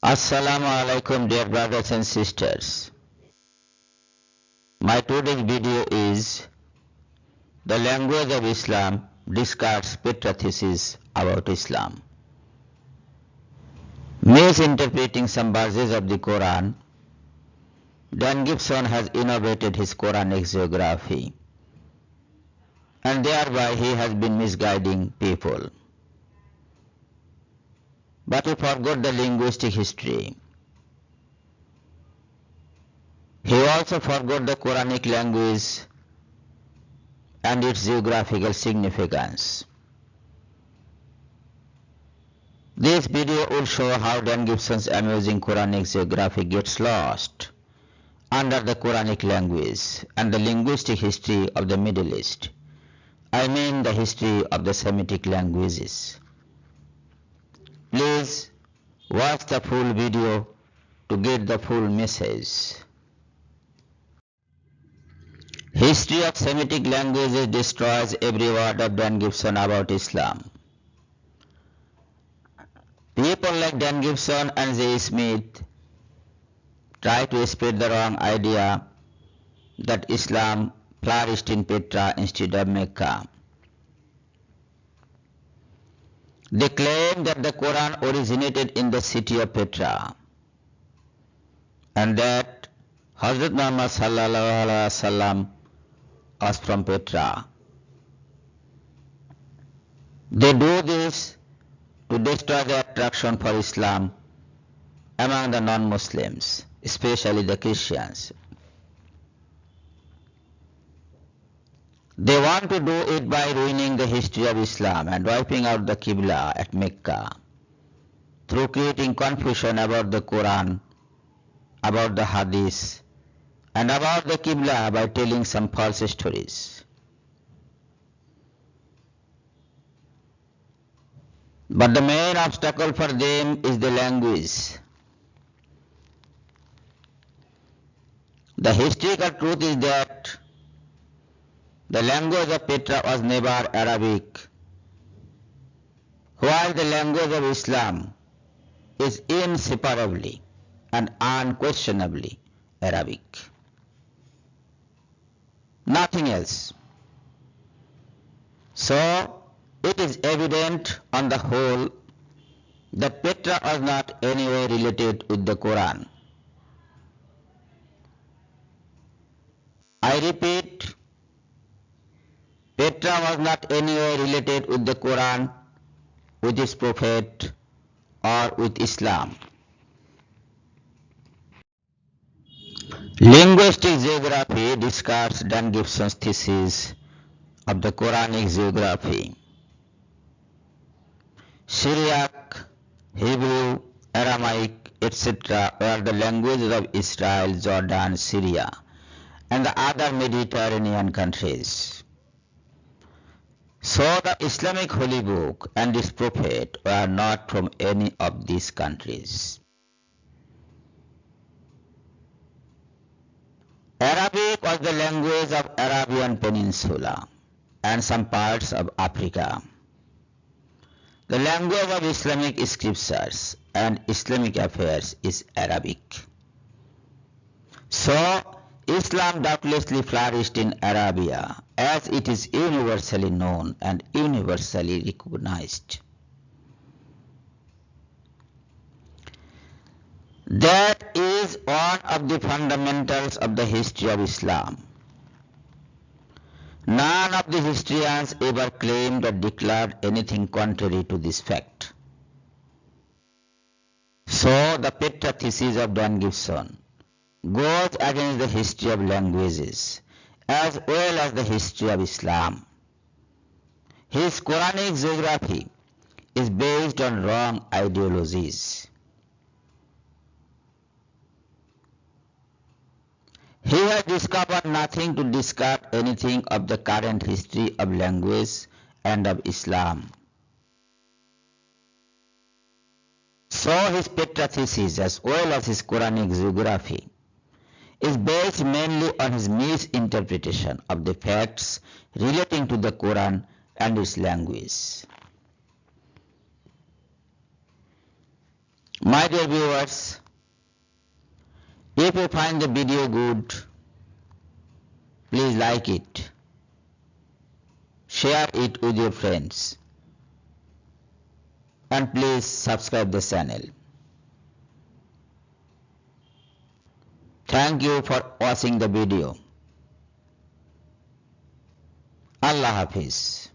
Assalamu alaikum, dear brothers and sisters. My today's video is The Language of Islam discards Petra Thesis about Islam. Misinterpreting some verses of the Quran, Dan Gibson has innovated his Quranic geography, and thereby he has been misguiding people. But he forgot the linguistic history. He also forgot the Quranic language and its geographical significance. This video will show how Dan Gibson's amusing Quranic geography gets lost under the Quranic language and the linguistic history of the Middle East. I mean the history of the Semitic languages. Please watch the full video to get the full message. History of Semitic languages destroys every word of Dan Gibson about Islam. People like Dan Gibson and J. Smith try to spread the wrong idea that Islam flourished in Petra instead of Mecca. They claim that the Quran originated in the city of Petra and that Hazrat Muhammad was from Petra. They do this to destroy the attraction for Islam among the non-Muslims, especially the Christians. They want to do it by ruining the history of Islam and wiping out the Qibla at Mecca through creating confusion about the Quran, about the Hadith, and about the Qibla by telling some false stories. But the main obstacle for them is the language. The historical truth is that the language of Petra was never Arabic, while the language of Islam is inseparably and unquestionably Arabic. Nothing else. So, it is evident on the whole that Petra was not anyway related with the Quran. I repeat, Petra was not anyway related with the Quran, with its prophet, or with Islam. Linguistic geography discards Dan Gibson's thesis of the Quranic geography. Syriac, Hebrew, Aramaic, etc. were the languages of Israel, Jordan, Syria, and the other Mediterranean countries. So the Islamic Holy Book and its prophet were not from any of these countries. Arabic was the language of Arabian Peninsula and some parts of Africa. The language of Islamic scriptures and Islamic affairs is Arabic. So, Islam doubtlessly flourished in Arabia, as it is universally known and universally recognized. That is one of the fundamentals of the history of Islam. None of the historians ever claimed or declared anything contrary to this fact. So, the Petra Thesis of Dan Gibson goes against the history of languages as well as the history of Islam. His Quranic geography is based on wrong ideologies. He has discovered nothing to discard anything of the current history of language and of Islam. So his Petra Thesis as well as his Quranic geography is based mainly on his misinterpretation of the facts relating to the Quran and its language. My dear viewers, if you find the video good, please like it, share it with your friends, and please subscribe the channel. Thank you for watching the video. Allah Hafiz.